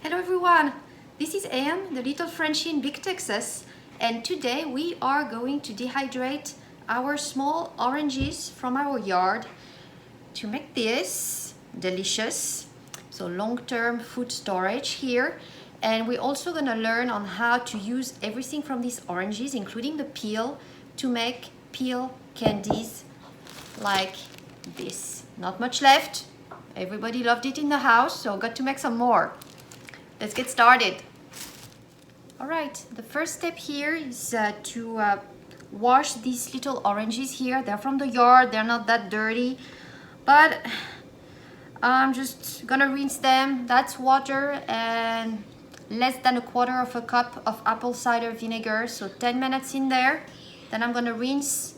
Hello everyone, this is Anne, the little Frenchie in Big Texas, and today we are going to dehydrate our small oranges from our yard to make this delicious, so long-term food storage here. And we're also going to learn on how to use everything from these oranges, including the peel, to make peel candies like this. Not much left. Everybody loved it in the house, so got to make some more. Let's get started. All right, the first step here is to wash these little oranges here. They're from the yard, they're not that dirty, but I'm just gonna rinse them. That's water and less than 1/4 cup of apple cider vinegar, so 10 minutes in there. Then I'm gonna rinse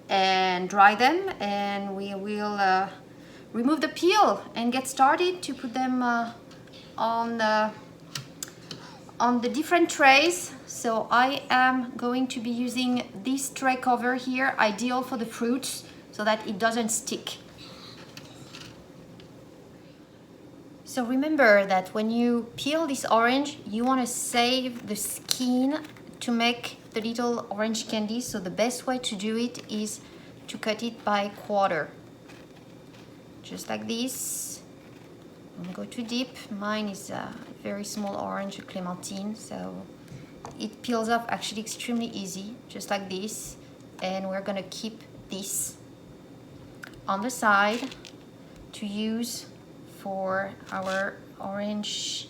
and dry them, and we will remove the peel and get started to put them on the different trays. So I am going to be using this tray cover here, ideal for the fruits so that it doesn't stick. So remember that when you peel this orange, you want to save the skin to make the little orange candies. So the best way to do it is to cut it by 1/4. Just like this. Don't go too deep. Mine is a very small orange, a clementine, so it peels off actually extremely easy, just like this. And we're gonna keep this on the side to use for our orange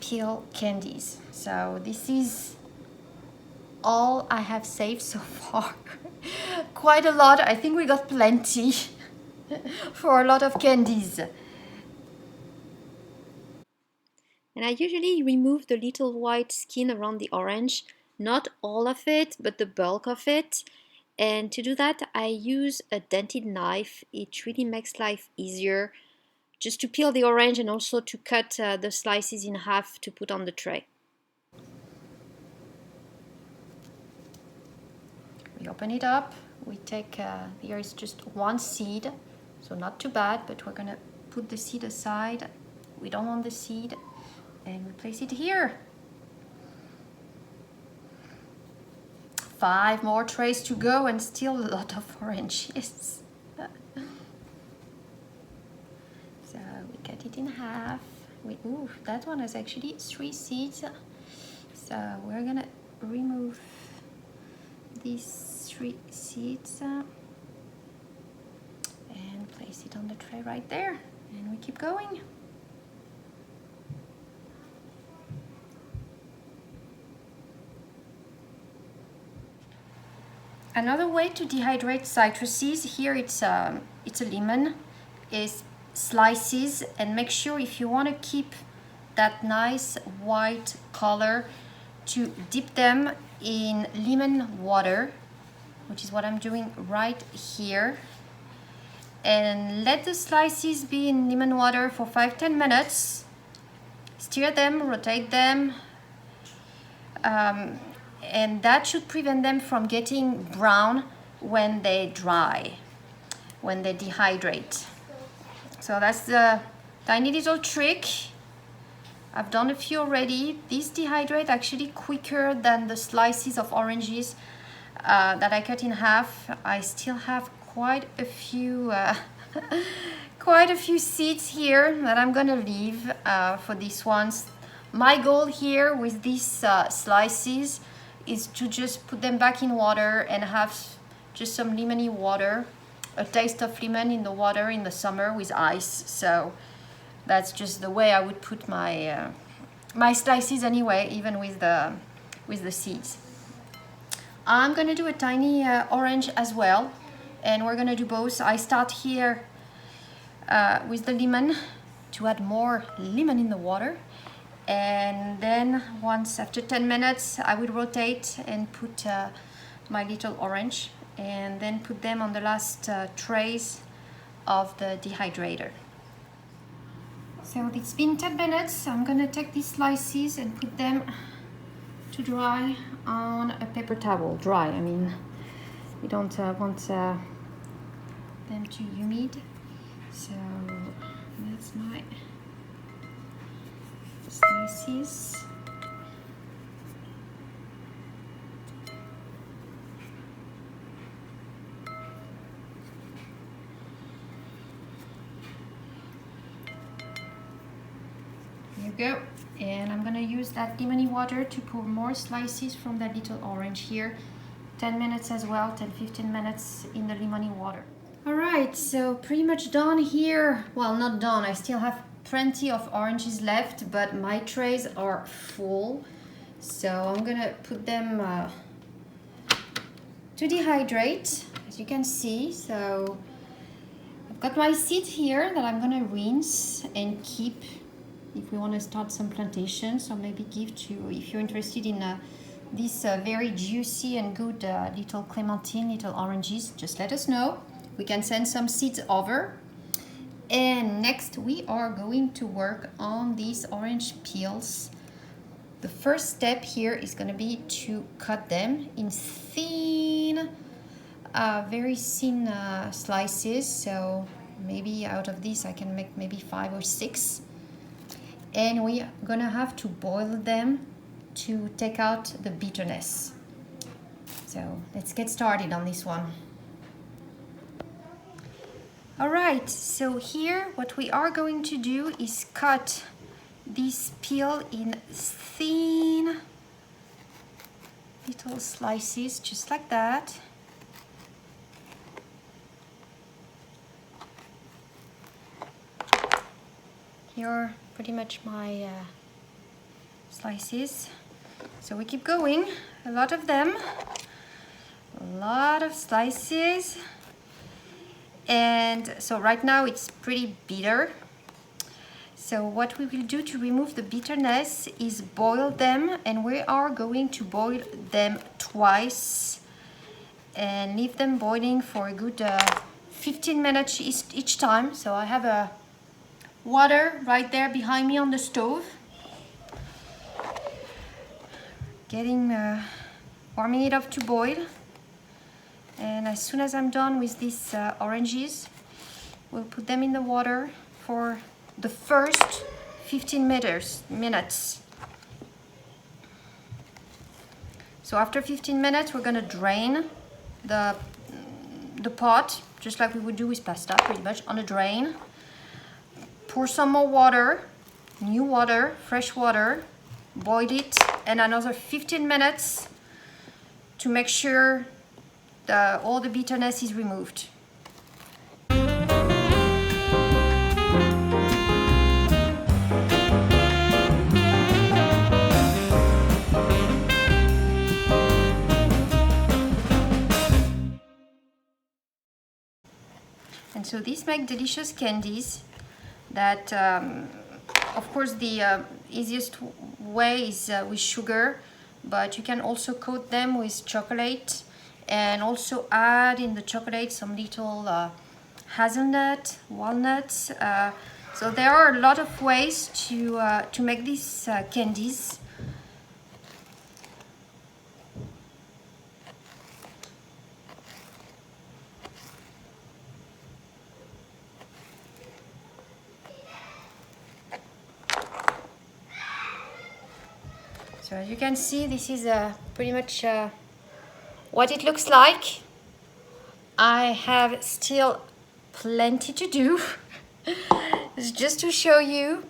peel candies. So this is all I have saved so far. Quite a lot. I think we got plenty for a lot of candies. And I usually remove the little white skin around the orange, not all of it, but the bulk of it. And to do that, I use a dented knife. It really makes life easier just to peel the orange and also to cut the slices in half to put on the tray. We open it up. We take, here is just one seed, so not too bad, but we're gonna put the seed aside. We don't want the seed. And we place it here. 5 more trays to go and still a lot of oranges. So we cut it in half. Ooh, that one has actually 3 seeds. So we're gonna remove these 3 seeds and place it on the tray right there. And we keep going. Another way to dehydrate citruses, here it's a lemon, is slices, and make sure if you want to keep that nice white color to dip them in lemon water, which is what I'm doing right here, and let the slices be in lemon water for 5-10 minutes. Stir them, rotate them, and that should prevent them from getting brown when they dry, when they dehydrate. So that's the tiny little trick. I've done a few already. These dehydrate actually quicker than the slices of oranges that I cut in half. I still have quite a few seeds here that I'm gonna leave for these ones. My goal here with these slices is to just put them back in water and have just some lemony water, a taste of lemon in the water in the summer with ice. So that's just the way I would put my my slices anyway, even with the seeds. I'm gonna do a tiny orange as well, and we're gonna do both. I start here with the lemon to add more lemon in the water. And then once after 10 minutes, I will rotate and put my little orange and then put them on the last trays of the dehydrator. So it's been 10 minutes. I'm gonna take these slices and put them to dry on a paper towel. Dry, I mean, we don't want them too humid. So that's my slices. There you go. And I'm gonna use that lemony water to pour more slices from that little orange here. 10 minutes as well, 10-15 minutes in the lemony water. All right, so pretty much done here. Well, not done, I still have plenty of oranges left, but my trays are full. So I'm gonna put them to dehydrate, as you can see. So I've got my seed here that I'm gonna rinse and keep if we want to start some plantations, or maybe give to, if you're interested in these very juicy and good little clementine, little oranges, just let us know. We can send some seeds over. And next we are going to work on these orange peels. The first step here is going to be to cut them in thin, very thin slices. So maybe out of these I can make maybe 5 or 6. And we're gonna have to boil them to take out the bitterness. So let's get started on this one. All right, so here what we are going to do is cut this peel in thin little slices, just like that. Here are pretty much my slices. So we keep going, a lot of them, a lot of slices. And so right now it's pretty bitter. So what we will do to remove the bitterness is boil them, and we are going to boil them twice and leave them boiling for a good 15 minutes each time. So I have a water right there behind me on the stove, warming it up to boil. And as soon as I'm done with these oranges, we'll put them in the water for the first 15 minutes. So after 15 minutes, we're gonna drain the pot, just like we would do with pasta, pretty much, on a drain. Pour some more water, new water, fresh water, boil it, and another 15 minutes to make sure all the bitterness is removed. And so these make delicious candies that, of course, the easiest way is with sugar, but you can also coat them with chocolate and also add in the chocolate some little hazelnut, walnuts. So there are a lot of ways to make these candies. So as you can see, this is pretty much what it looks like. I have still plenty to do. It's just to show you.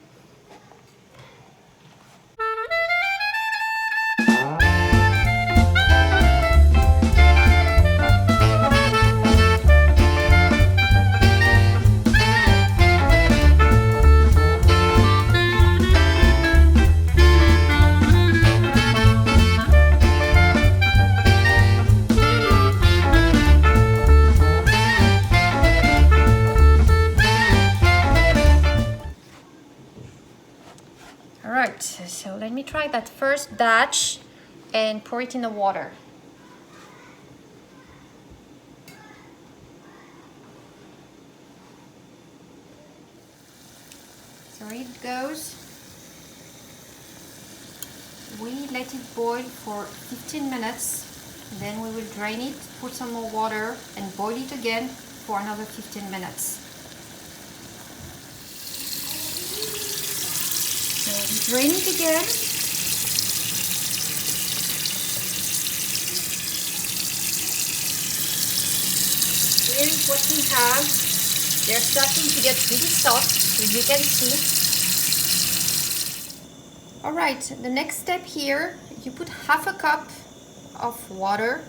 Alright, so let me try that first batch and pour it in the water. So here it goes. We let it boil for 15 minutes, then we will drain it, put some more water and boil it again for another 15 minutes. So we Drain it again. Here is what we have. They're starting to get really soft, as you can see. Alright, the next step here, you put half a cup of water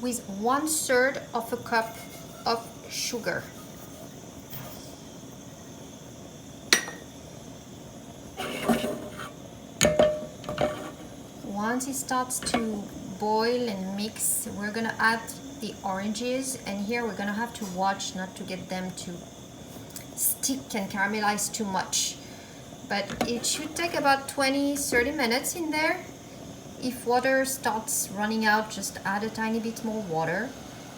with 1/3 of a cup of sugar. Once it starts to boil and mix, we're gonna add the oranges, and here we're gonna have to watch not to get them to stick and caramelize too much. But it should take about 20-30 minutes in there. If water starts running out, just add a tiny bit more water,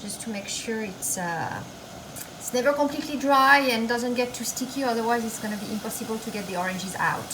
just to make sure it's never completely dry and doesn't get too sticky, otherwise it's gonna be impossible to get the oranges out.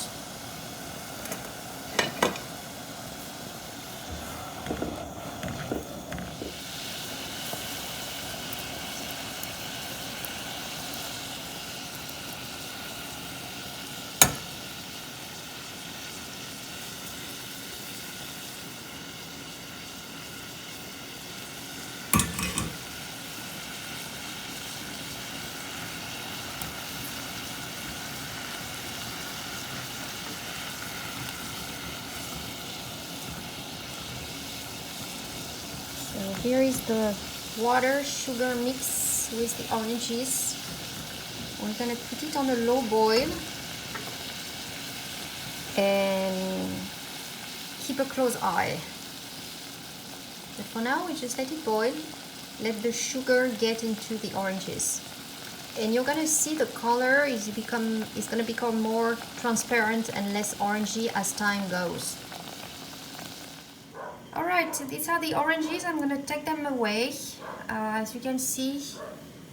So here is the water sugar mix with the oranges. We're gonna put it on a low boil and keep a close eye. But for now, we just let it boil. Let the sugar get into the oranges, and you're gonna see the color is gonna become more transparent and less orangey as time goes. Alright, so these are the oranges. I'm gonna take them away. As you can see,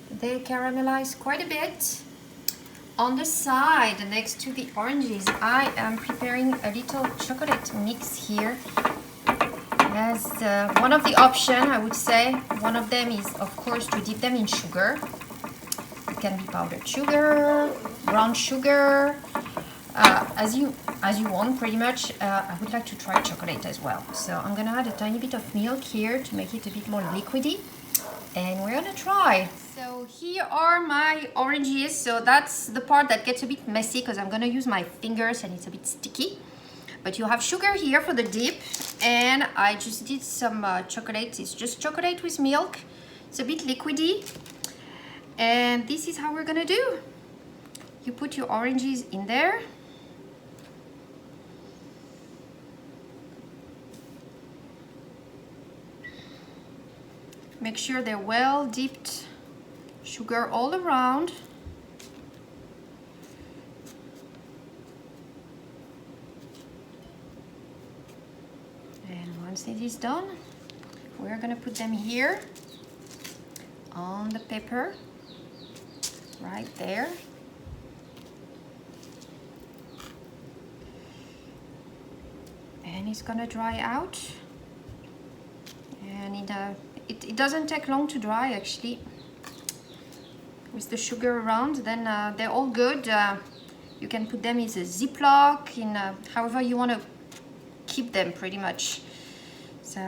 they caramelize quite a bit. On the side, next to the oranges, I am preparing a little chocolate mix here. As one of the options, I would say, one of them is, of course, to dip them in sugar. It can be powdered sugar, brown sugar, as you want, pretty much. I would like to try chocolate as well. So I'm gonna add a tiny bit of milk here to make it a bit more liquidy, and we're gonna try. So here are my oranges. So that's the part that gets a bit messy because I'm gonna use my fingers and it's a bit sticky. But you have sugar here for the dip, and I just did some chocolate. It's just chocolate with milk. It's a bit liquidy, and this is how we're gonna do. You put your oranges in there. Make sure they're well dipped, sugar all around. And once it is done, we're gonna put them here on the paper, right there. And it's gonna dry out. And it doesn't take long to dry, actually. With the sugar around, then they're all good. You can put them in a Ziploc, in however you want to keep them, pretty much. So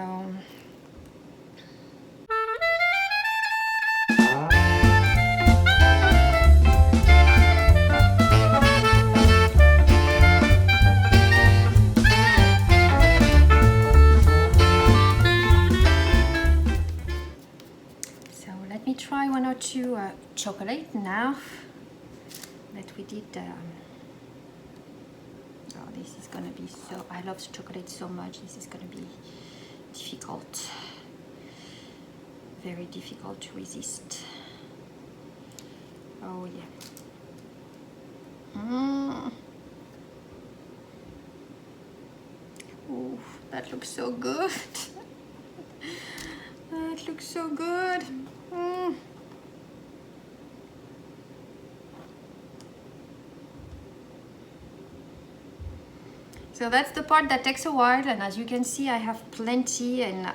let me try one or two chocolate now that we did. Oh, this is gonna be so, I love chocolate so much. This is gonna be difficult, very difficult to resist. Oh yeah. Oh, that looks so good. That looks so good. So that's the part that takes a while, and as you can see, I have plenty, and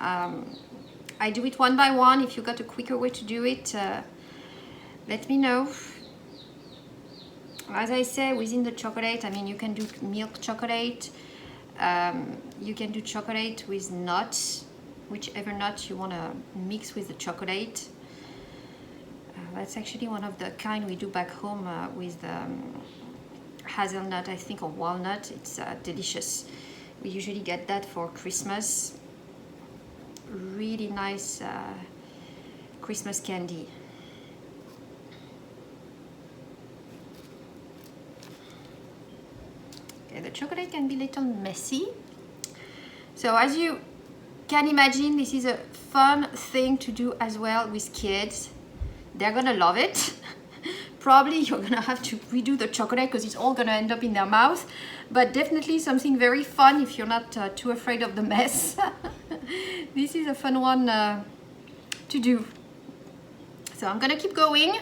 I do it one by one. If you got a quicker way to do it, let me know. as I say, within the chocolate, I mean, you can do milk chocolate. You can do chocolate with nuts, whichever nuts you want to mix with the chocolate. That's actually one of the kind we do back home with hazelnut, I think, or walnut. It's delicious. We usually get that for Christmas. Really nice Christmas candy. Okay, the chocolate can be a little messy. So as you can imagine, this is a fun thing to do as well with kids. They're gonna love it. Probably you're gonna have to redo the chocolate because it's all gonna end up in their mouth, but definitely something very fun if you're not too afraid of the mess. This is a fun one to do. So I'm gonna keep going.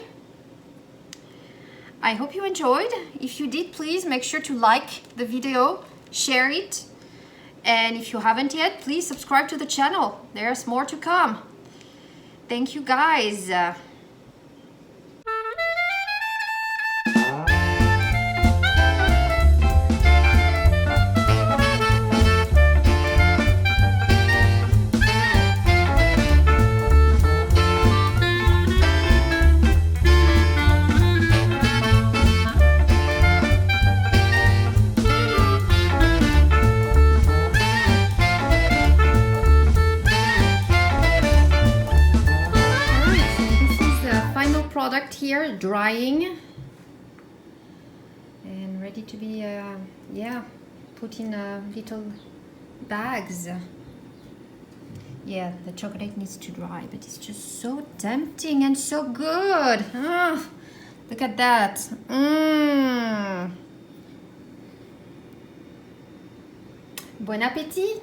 I hope you enjoyed. If you did, please make sure to like the video, share it, and if you haven't yet, please subscribe to the channel. There's more to come. Thank you guys. Product here, drying and ready to be put in little bags. Yeah, the chocolate needs to dry, but it's just so tempting and so good. Look at that. Bon appétit.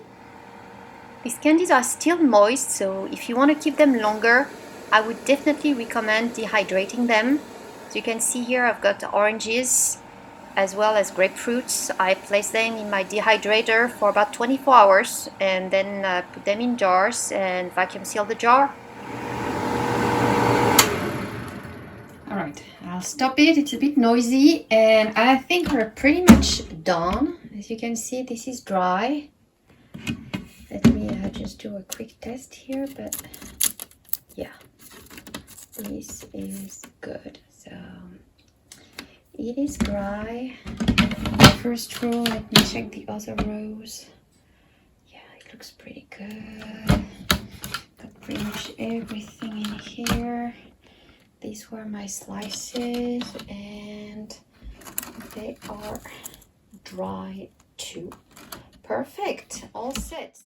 These candies are still moist, so if you want to keep them longer, I would definitely recommend dehydrating them. So you can see here I've got oranges as well as grapefruits. I place them in my dehydrator for about 24 hours and then put them in jars and vacuum seal the jar. Alright, I'll stop it. It's a bit noisy and I think we're pretty much done. As you can see, this is dry. Let me just do a quick test here, but yeah. This is good. So it is dry. First row, let me check the other rows. Yeah, it looks pretty good. Got pretty much everything in here. These were my slices and they are dry too. Perfect, all set.